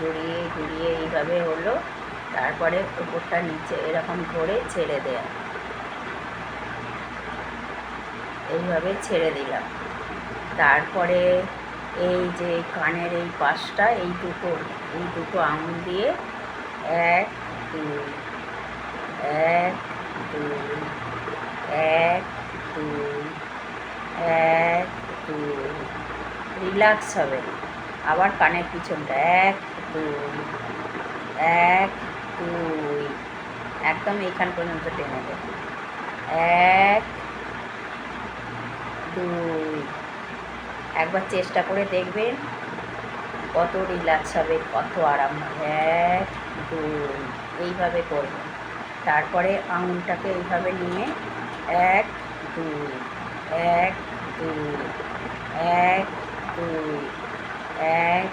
ঘুরিয়ে ঘুরিয়ে এইভাবে হলো। তারপরে উপরটা নিচে এরকম ধরে ছেড়ে দেয়া, এইভাবে ছেড়ে দিলাম। তারপরে এই যে কানের এই পাশটা, এই দুটো আঙুল দিয়ে 1 2 1 2 1 2 1 2 রিল্যাক্স হবে। আবার কানের পিছনটা 1 2 1 2 একদম এইখান পর্যন্ত টেনে দেব। 1 2 একবার চেষ্টা করে দেখবেন কত রিল্যাক্স হবে, কত আরাম হবে। 1 2 এইভাবে করবেন। তারপরে আঙুলটাকে এইভাবে নিয়ে 1 2 1 2 1 2 1